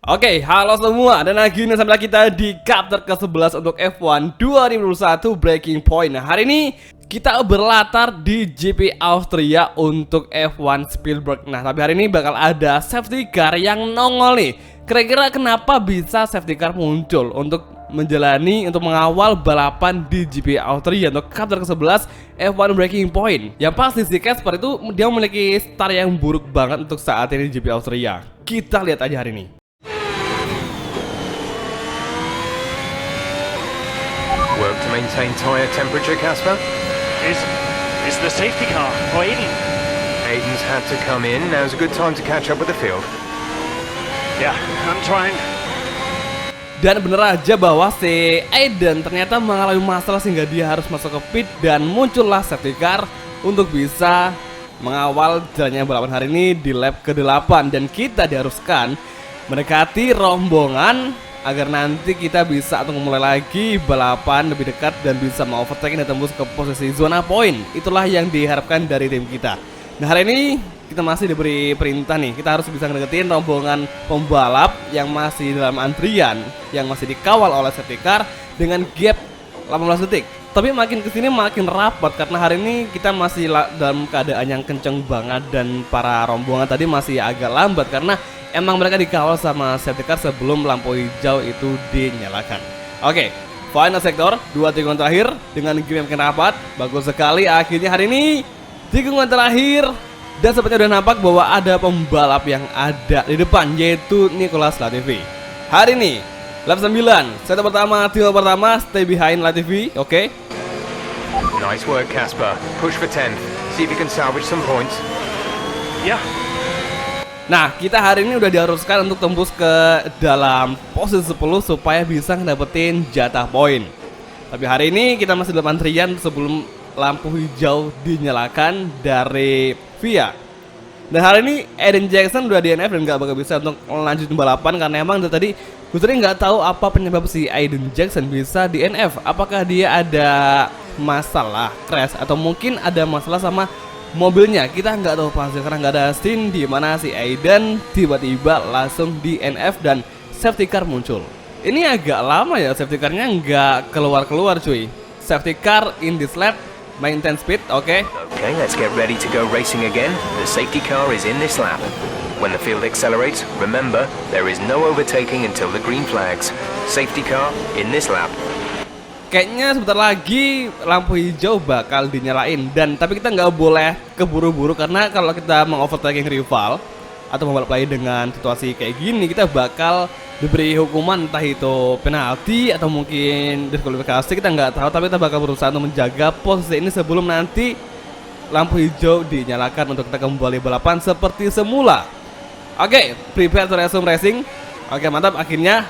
Oke, halo semua, dan akhirnya sampai kita di chapter ke-11 untuk F1 2021 Breaking Point. Nah, hari ini kita berlatar di GP Austria untuk F1 Spielberg. Nah, tapi hari ini bakal ada safety car yang nongol nih. Kira-kira kenapa bisa safety car muncul untuk mengawal balapan di GP Austria untuk chapter ke-11 F1 Breaking Point. Yang pasti si Casper itu dia memiliki start yang buruk banget untuk saat ini di GP Austria. Kita lihat aja hari ini. Work to maintain tyre temperature, Casper? Is the safety car for Aiden? Aiden's had to come in. Now's a good time to catch up with the field. Yeah, I'm trying. Dan bener aja bahwa si Aiden ternyata mengalami masalah sehingga dia harus masuk ke pit dan muncullah safety car untuk bisa mengawal jalannya balapan hari ini di lap ke-8. Dan kita diharuskan mendekati rombongan agar nanti kita bisa untuk memulai lagi balapan lebih dekat dan bisa mengovertake dan tembus ke posisi zona poin. Itulah yang diharapkan dari tim kita. Nah, hari ini kita masih diberi perintah nih, kita harus bisa ngedeketin rombongan pembalap yang masih dalam antrian, yang masih dikawal oleh safety car dengan gap 18 detik. Tapi makin kesini makin rapat karena hari ini kita masih dalam keadaan yang kenceng banget dan para rombongan tadi masih agak lambat karena emang mereka dikawal sama safety car sebelum lampu hijau itu dinyalakan. Oke, final sektor 2 tikungan terakhir dengan game yang makin rapat. Bagus sekali akhirnya hari ini tikungan terakhir. Dan sepertinya udah nampak bahwa ada pembalap yang ada di depan, yaitu Nicolas Latifi. Hari ini lap 9, sektor pertama, tikungan pertama, stay behind Latifi. Oke. Nice work, Casper. Push for 10th. See if you can salvage some points. Yeah. Nah, kita hari ini udah diharuskan untuk tembus ke dalam posisi 10 supaya bisa ngedapetin jatah poin. Tapi hari ini kita masih dalam antrian sebelum lampu hijau dinyalakan dari VIA. Dan hari ini Aiden Jackson udah DNF dan gak bakal bisa untuk lanjutin balapan karena emang dari tadi gue sering nggak tahu apa penyebab si Aiden Jackson bisa DNF. Apakah dia ada masalah crash atau mungkin ada masalah sama mobilnya? Kita nggak tahu pasti karena nggak ada scene di mana si Aiden tiba-tiba langsung DNF dan safety car muncul. Ini agak lama ya safety carnya nggak keluar cuy. Safety car in this lap, maintain speed, oke. Okay, let's get ready to go racing again. The safety car is in this lap. When the field accelerates, remember, there is no overtaking until the green flags. Safety car in this lap. Kayaknya sebentar lagi lampu hijau bakal dinyalain tapi kita nggak boleh keburu-buru karena kalau kita mengovertaking rival atau membalap lagi dengan situasi kayak gini kita bakal diberi hukuman entah itu penalti atau mungkin diskualifikasi, kita nggak tahu, tapi kita bakal berusaha untuk menjaga posisi ini sebelum nanti lampu hijau dinyalakan untuk kita kembali balapan seperti semula. Oke, prepare to resume racing. Oke, mantap, akhirnya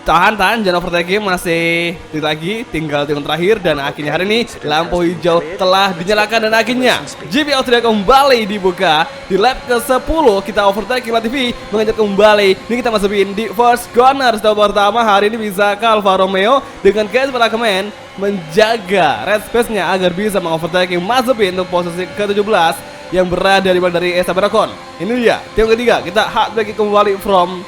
tahan, jangan overtaking, masih lagi tinggal tikungan terakhir dan akhirnya hari ini lampu hijau telah dinyalakan dan akhirnya GP Austria kembali dibuka di lap ke-10. Kita overtaking Latifi mengejar kembali. Ini kita masukin di first corner. Stop pertama hari ini bisa ke Alfa Romeo dengan Casper Akkerman menjaga red space-nya agar bisa mengovertaking Mazepin untuk posisi ke-17 yang berada dari Esteban Ocon. Ini dia tikungan ketiga, kita hard braking kembali from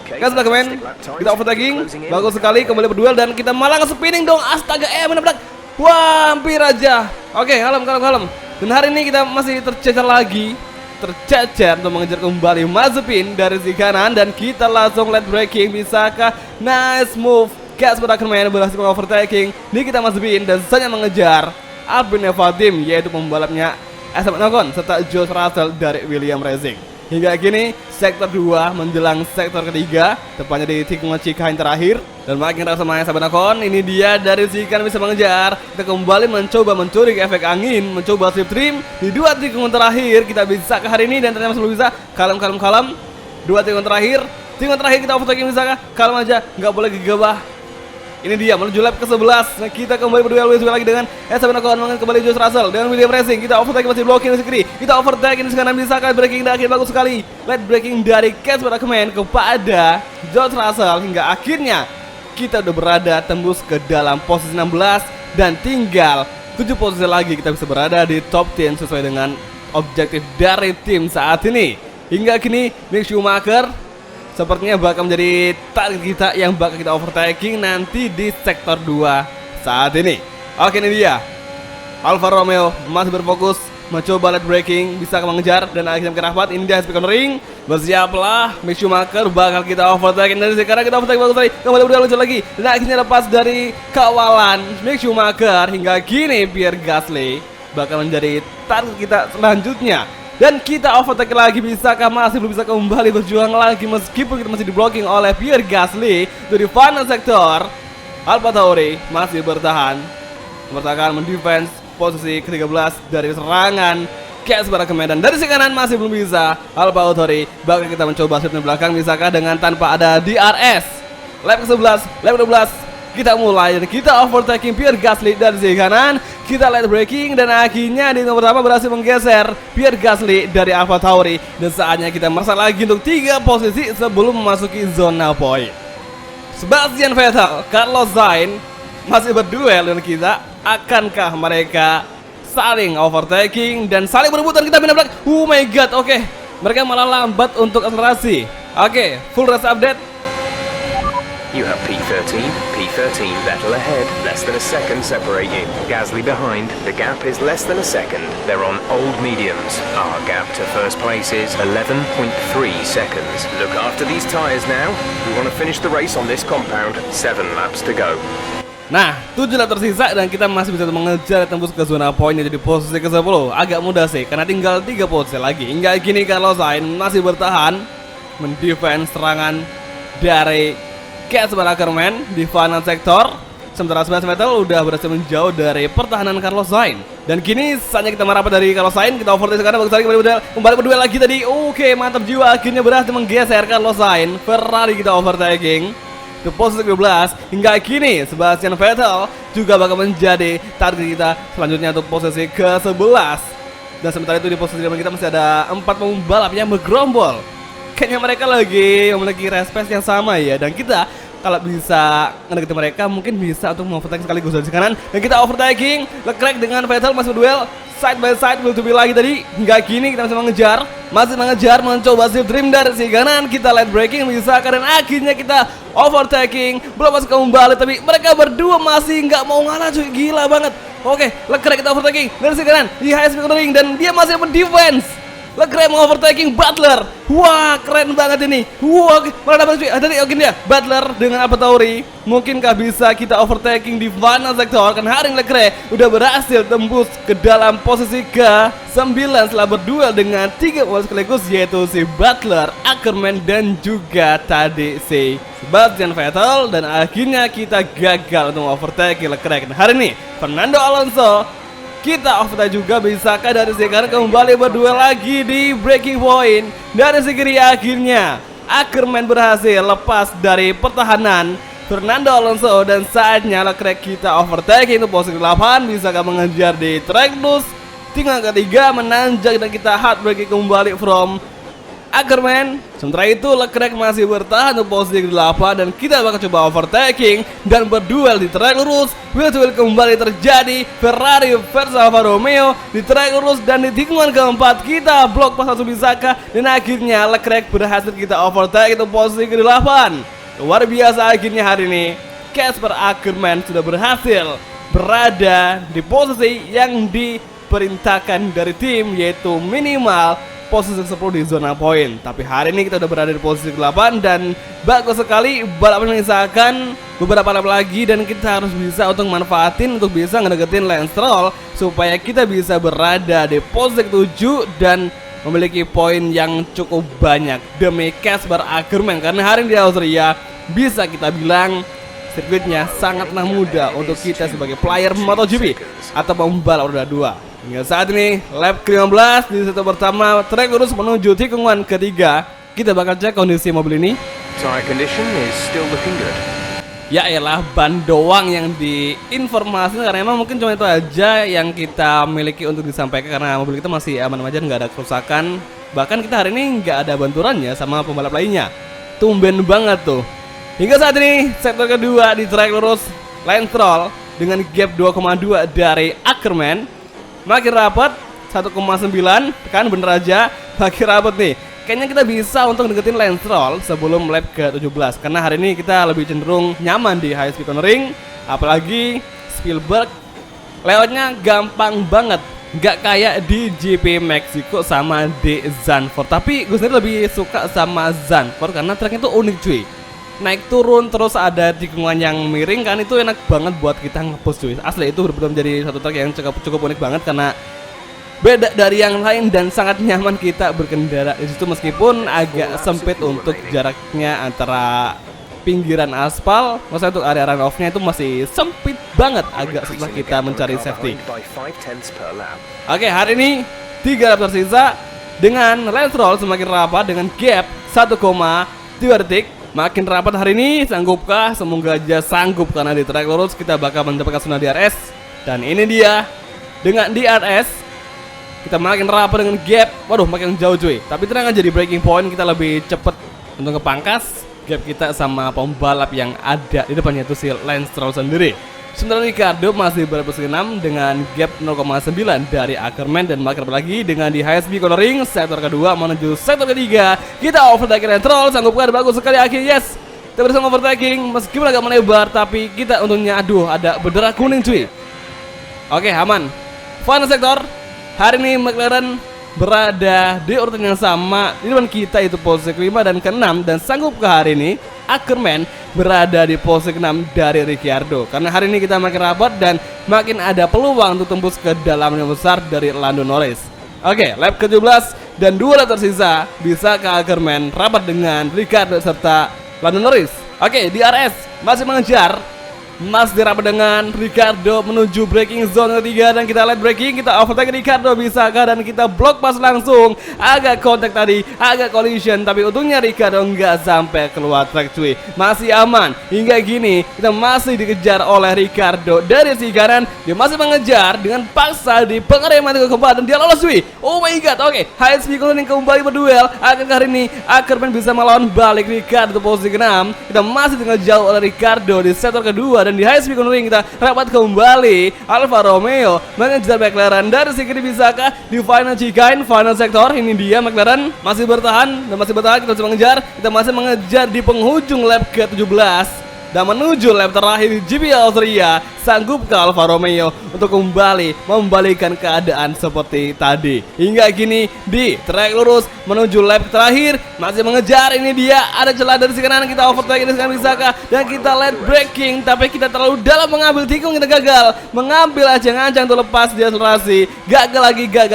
Casper Akkerman, kita overtaking, bagus sekali, kembali berduel dan kita malah nge-spinning dong, astaga, menabrak, wah, hampir aja. Oke, kalem. Dan hari ini kita masih tercecer untuk mengejar kembali Mazepin dari sisi kanan dan kita langsung late braking, bisakah? Nice move, Casper Akkerman berhasil mengovertaking. Ini kita Mazepin dan saya mengejar Albin Evadim, yaitu pembalapnya Esteban Ocon serta George Russell dari Williams Racing. Hingga kini sektor 2 menjelang sektor ketiga, tepatnya di tikungan Chicane terakhir. Dan makin rasa main Esteban Ocon, ini dia dari Chicane bisa mengejar. Kita kembali mencoba mencuri efek angin, mencoba slip trim di 2 tikungan terakhir. Kita bisa ke hari ini dan ternyata masih belum bisa. Kalem. 2 tikungan terakhir kita overtaking, bisakah? Kalem aja, nggak boleh gegabah. Ini dia menuju lap ke-11. Nah, kita kembali berduel lagi dengan Esteban Ocon, kembali George Russell dengan Williams Racing. Kita overtake masih blocking di kiri. Kita overtake di kanan, bisa braking dan akhirnya bagus sekali. Late braking dari Casper Akkerman kepada George Russell hingga akhirnya kita udah berada tembus ke dalam posisi 16 dan tinggal 7 posisi lagi kita bisa berada di top 10 sesuai dengan objektif dari tim saat ini. Hingga kini Mick Schumacher sepertinya bakal menjadi target kita yang bakal kita overtaking nanti di sektor 2 saat ini. Oke, ini dia Alfa Romeo masih berfokus mencoba late braking, bisa mengejar dan akhirnya rapat. Ini dia speed cornering. Bersiaplah Mick Schumacher, bakal kita overtaking dari sekarang. Kita overtaking bagus sekali, kembali berdua lucu lagi dan akhirnya lepas dari kawalan Mick Schumacher. Hingga kini Pierre Gasly bakal menjadi target kita selanjutnya. Dan kita overtake lagi, bisakah? Masih belum bisa kembali berjuang lagi meskipun kita masih diblocking oleh Pierre Gasly dari final sektor. AlphaTauri masih bertahan mendefense posisi ke-13 dari serangan Casper Akkerman. Dari sisi kanan masih belum bisa. AlphaTauri bakal kita mencoba sweep di belakang, bisakah dengan tanpa ada DRS. Lap ke-11, lap ke-12 kita mulai dan kita overtaking Pierre Gasly dari sisi kanan. Kita late braking dan akhirnya di nomor pertama berhasil menggeser Pierre Gasly dari AlphaTauri. Dan saatnya kita merasa lagi untuk 3 posisi sebelum memasuki zona point. Sebastian Vettel, Carlos Sainz masih berduel dengan kita. Akankah mereka saling overtaking dan saling berebutan? Kita pindah belakang. Oh my god, oke. Mereka malah lambat untuk akselerasi. Oke, full race update. You have P13, Vettel ahead, less than a second separate you. Gasly behind, the gap is less than a second. They're on old mediums. Our gap to first place is 11.3 seconds. Look after these tyres now. We want to finish the race on this compound. 7 laps to go. Nah, 7 lap tersisa dan kita masih bisa mengejar tembus ke zona poin jadi posisi ke-10. Agak mudah sih karena tinggal 3 posisi lagi. Hingga kini Carlos Sainz masih bertahan mendefense serangan dari Casper Akkerman di final sektor. Sementara Sebastian Vettel udah berhasil menjauh dari pertahanan Carlos Sainz. Dan kini saatnya kita merapat dari Carlos Sainz. Kita overtake sekarang, bagus sekali kembali berdua lagi tadi. Oke, mantap jiwa, akhirnya berhasil menggeser Carlos Sainz. Ferrari kita overtaking ke posisi ke-12. Hingga kini Sebastian Vettel juga bakal menjadi target kita selanjutnya untuk posisi ke-11. Dan sementara itu di posisi depan kita masih ada 4 pembalap yang bergerombol. Kayaknya mereka lagi memiliki respect yang sama ya. Dan kita kalau bisa ngedeketin mereka mungkin bisa untuk overtaking sekaligus dari kanan. Dan kita overtaking Leclerc dengan Vettel masih berduel side by side, will to be lagi tadi. Hingga kini kita masih mengejar mencoba slip trim dari sisi kanan. Kita late braking bisa dan akhirnya kita overtaking, belum masuk kembali tapi mereka berdua masih nggak mau ngalah cuy, gila banget. Oke, Leclerc kita overtaking dari sisi kanan di high speed cornering dan dia masih mendefense. Leclerc overtaking Butler. Wah, keren banget ini. Wah, mana dapat cuy? Tadi oke dia Butler dengan AlphaTauri. Mungkinkah bisa kita overtaking di final sektor? Kan hari Leclerc udah berhasil tembus ke dalam posisi ke-9 setelah berduel dengan 3 pemain sekaligus, yaitu si Butler, Ackerman dan juga tadi si Sebastian Vettel. Dan akhirnya kita gagal untuk overtaking Leclerc. Dan hari ini Fernando Alonso kita overtake juga, bisakah dari sekarang kembali berduel lagi di breaking point. Dari segi kiri akhirnya Ackerman berhasil lepas dari pertahanan Fernando Alonso dan saatnya Leclerc kita overtake itu posisi 8, bisakah mengejar di track loose. Tinggal ketiga menanjak dan kita hard braking kembali from Ackerman. Sementara itu Leclerc masih bertahan di posisi ke-8 dan kita bakal coba overtaking dan berduel di track lurus. Wheel to wheel kembali terjadi Ferrari versus Alfa Romeo di track lurus dan di tikungan keempat kita blok pas langsung bisakah dan akhirnya Leclerc berhasil kita overtake itu posisi ke-8. Luar biasa, akhirnya hari ini Casper Ackerman sudah berhasil berada di posisi yang diperintahkan dari tim, yaitu minimal posisi 10 di zona poin. Tapi hari ini kita udah berada di posisi ke-8 dan bagus sekali balapan menyisakan beberapa lap lagi dan kita harus bisa untuk manfaatin untuk bisa ngedeketin Lance Stroll supaya kita bisa berada di posisi ke-7 dan memiliki poin yang cukup banyak demi Casper Ackerman. Karena hari ini di Austria bisa kita bilang sirkuitnya sangatlah mudah untuk kita sebagai player MotoGP atau pembalap roda 2. Hingga saat ini lap ke-15 di sektor pertama trek lurus menuju tikungan ketiga. Kita bakal cek kondisi mobil ini. Tire condition is still looking good. Ya elah, ban doang yang diinformasikan karena emang mungkin cuma itu aja yang kita miliki untuk disampaikan karena mobil kita masih aman aja, nggak ada kerusakan. Bahkan kita hari ini nggak ada benturannya sama pembalap lainnya. Tumben banget tuh. Hingga saat ini sektor kedua di trek lurus Lance Stroll dengan gap 2,2 dari Ackerman. Makin rapat 1,9, kan bener aja makin rapat nih. kayaknya kita bisa untuk deketin Lance Stroll sebelum lap ke-17. Karena hari ini kita lebih cenderung nyaman di high speed cornering. Apalagi Spielberg layoutnya gampang banget, nggak kayak di GP Meksiko sama di Zandvoort. Tapi gue sendiri lebih suka sama Zandvoort karena tracknya tuh unik cuy. Naik turun terus ada tikungan yang miring kan, itu enak banget buat kita nge-push cuy. Asli itu benar-benar menjadi satu track yang cukup unik banget karena beda dari yang lain dan sangat nyaman kita berkendara di situ meskipun agak sempit untuk jaraknya antara pinggiran aspal. Maksudnya untuk area runoff-nya itu masih sempit banget agak setelah kita mencari safety. Oke, hari ini 3 lap tersisa dengan Lance Stroll semakin rapat dengan gap 1,2 detik. Makin rapat hari ini, sanggupkah? Semoga aja sanggup karena di track lurus kita bakal mendapatkan zona DRS. Dan ini dia dengan DRS kita makin rapat dengan gap. Waduh, makin jauh cuy. Tapi tenang aja, di breaking point kita lebih cepet untuk ngepangkas gap kita sama pembalap yang ada di depannya itu si Lance Stroll sendiri. Sementara Ricciardo masih berposisi 6 dengan gap 0,9 dari Ackerman. Dan makin lagi dengan di high speed cornering sektor kedua menuju sektor ketiga. Kita overtaking Lance Stroll, sanggupkan, bagus sekali akhirnya, yes. Kita bersama overtaking meskipun agak melebar tapi kita untungnya aduh ada bendera kuning cuy. Oke, aman. Final sektor. Hari ini McLaren berada di urutan yang sama. Di depan kita itu posisi ke-5 dan ke-6. Dan sanggup ke hari ini Ackerman berada di posisi ke-6 dari Ricciardo. Karena hari ini kita makin rapat dan makin ada peluang untuk tembus ke dalam yang besar dari Lando Norris. Oke, lap ke-17 dan 2 lap tersisa. Bisa ke Ackerman rapat dengan Ricciardo serta Lando Norris. Oke, DRS masih mengejar, masih dirapat dengan Ricciardo menuju braking zone ketiga. Dan kita light braking, kita overtake Ricciardo, bisakah? Dan kita block pas langsung. Agak kontak tadi, agak collision, tapi untungnya Ricciardo nggak sampai keluar track cuy. Masih aman, hingga gini kita masih dikejar oleh Ricciardo dari sisi kanan. Dia masih mengejar dengan paksa di pengereman keempat dan dia lolos cuy. Oh my god, oke, high speed cornering kembali berduel. Akhirnya hari ini Ackerman bisa melawan balik Ricciardo posisi ke-6. Kita masih tinggal jauh oleh Ricciardo di sektor kedua. Dan di high speed cornering kita rapat kembali Alfa Romeo mengejar McLaren dari sisi kiri. Bisakah di final chicane, final sektor? Ini dia McLaren masih bertahan dan masih bertahan. Kita masih mengejar, kita masih mengejar di penghujung lap ke-17 dan menuju lap terakhir di GP Austria. Sanggup ke Alfa Romeo untuk kembali membalikan keadaan seperti tadi. Hingga kini di track lurus menuju lap terakhir masih mengejar. Ini dia ada celah dari sisi kanan, kita overtake ini sekarang bisakah? Dan kita late braking tapi kita terlalu dalam mengambil tikung, kita gagal mengambil ancang-ancang untuk lepas di akselerasi. Gagal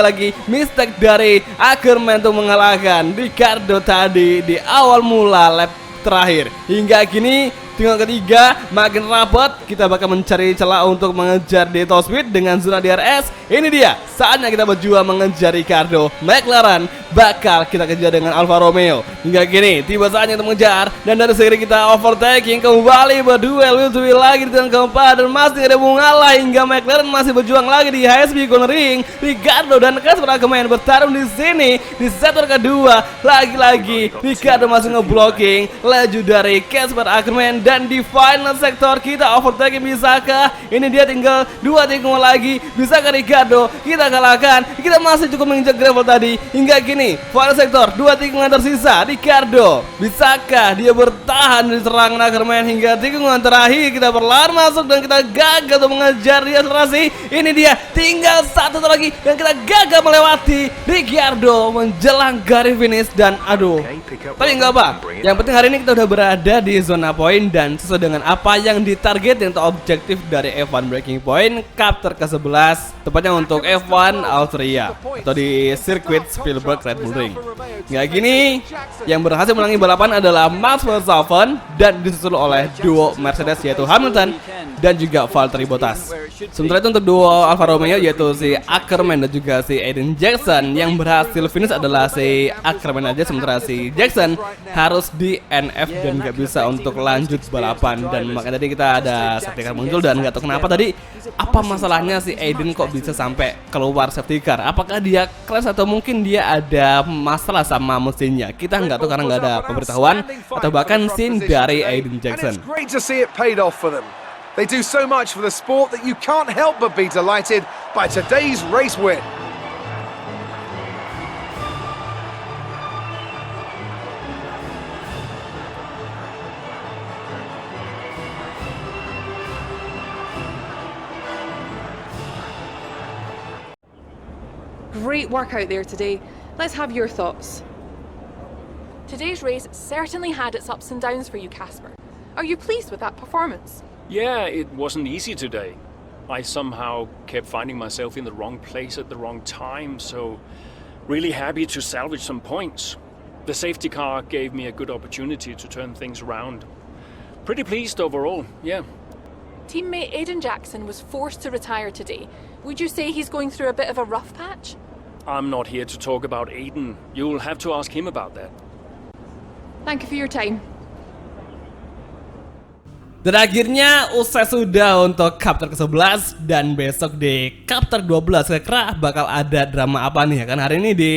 lagi mistake dari Ackerman untuk mengalahkan Ricciardo tadi di awal mula lap terakhir. Hingga kini tinggal ketiga, makin rapat. Kita bakal mencari celah untuk mengejar di top speed dengan zona DRS. Ini dia, saatnya kita berjuang mengejar Ricciardo. McLaren bakal kita kejar dengan Alfa Romeo. Hingga kini, tiba saatnya untuk mengejar. Dan dari segi kita overtaking kembali berduel wheel to wheel lagi di turn keempat. Dan masih ada mengalah hingga McLaren masih berjuang lagi di high speed cornering. Ricciardo dan Casper Ackerman bertarung di sini di sektor kedua. Lagi-lagi Ricciardo masih ngeblocking laju dari Casper Ackerman. Dan di final sektor kita overtaking, bisakah? Ini dia tinggal 2 tikungan lagi. Bisakah Ricciardo kita kalahkan? Kita masih cukup menginjak gravel tadi. Hingga kini final sektor 2 tikungan tersisa. Ricciardo bisakah dia bertahan di serangan Ackerman hingga tikungan terakhir? Kita perlahan masuk dan kita gagal untuk mengejar di akselerasi. Ini dia tinggal 1 lagi dan kita gagal melewati Ricciardo menjelang garis finish. Dan aduh, tapi nggak apa, yang penting hari ini kita udah berada di zona poin dan sesuai dengan apa yang ditargetin untuk objektif dari F1 Breaking Point Chapter ke-11, tepatnya untuk F1 Austria atau di sirkuit Spielberg Red Bull Ring. Nggak gini, yang berhasil menangi balapan adalah Max Verstappen dan disusul oleh duo Mercedes yaitu Hamilton dan juga Valtteri Bottas. Sementara itu untuk duo Alfa Romeo yaitu si Ackerman dan juga si Aiden Jackson, yang berhasil finish adalah si Ackerman aja, sementara si Jackson harus di NF dan nggak bisa untuk lanjut balapan. Dan makanya tadi kita ada safety car muncul dan nggak tahu kenapa tadi apa masalahnya si Aiden kok bisa sampai keluar safety car. Apakah dia crash atau mungkin dia ada masalah sama mesinnya? Kita nggak tahu karena nggak ada pemberitahuan atau bahkan scene dari Aiden Jackson. They do so much for the sport that you can't help but be delighted by today's race win. great work out there today. Let's have your thoughts. Today's race certainly had its ups and downs for you, Casper. Are you pleased with that performance? Yeah, it wasn't easy today. I somehow kept finding myself in the wrong place at the wrong time, so really happy to salvage some points. The safety car gave me a good opportunity to turn things around. Pretty pleased overall, yeah. Teammate Aiden Jackson was forced to retire today. Would you say he's going through a bit of a rough patch? I'm not here to talk about Aiden. You'll have to ask him about that. Thank you for your time. Dan akhirnya usai sudah untuk chapter ke-11 dan besok di chapter 12 kira-kira bakal ada drama apa nih ya kan. Hari ini di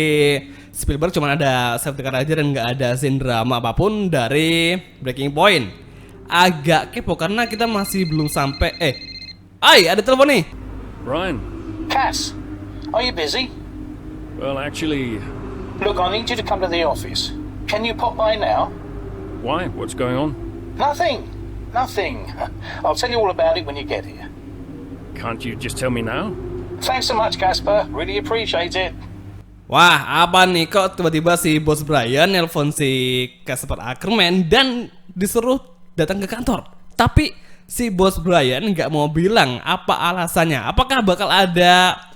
Spielberg cuma ada safety car aja dan nggak ada scene drama apapun dari Breaking Point. Agak kepo karena kita masih belum sampai ada telepon nih. Ryan. Cass, are you busy? Well, actually... Look, I need you to come to the office. Can you pop by now? Why? What's going on? Nothing. I'll tell you all about it when you get here. Can't you just tell me now? Thanks so much, Casper. Really appreciate it. Wah, apa nih kok tiba-tiba si Bos Brian nelpon si Casper Ackerman dan disuruh datang ke kantor. Tapi si Bos Brian nggak mau bilang apa alasannya. Apakah bakal ada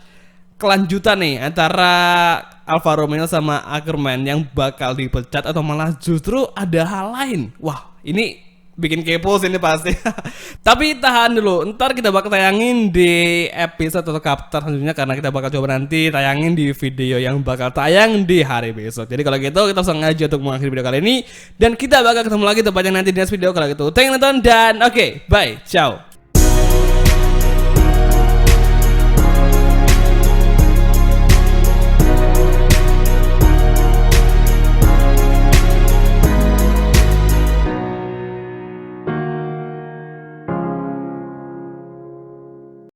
kelanjutan nih antara Alfa Romeo sama Ackerman yang bakal dipecat atau malah justru ada hal lain? Wah, ini bikin kepo sih ini pasti. Tapi tahan dulu, ntar kita bakal tayangin di episode atau chapter selanjutnya karena kita bakal coba nanti tayangin di video yang bakal tayang di hari besok. Jadi kalau gitu kita langsung aja untuk mengakhiri video kali ini dan kita bakal ketemu lagi tepatnya nanti di next video. Kalau gitu thank you nonton dan oke, bye, ciao.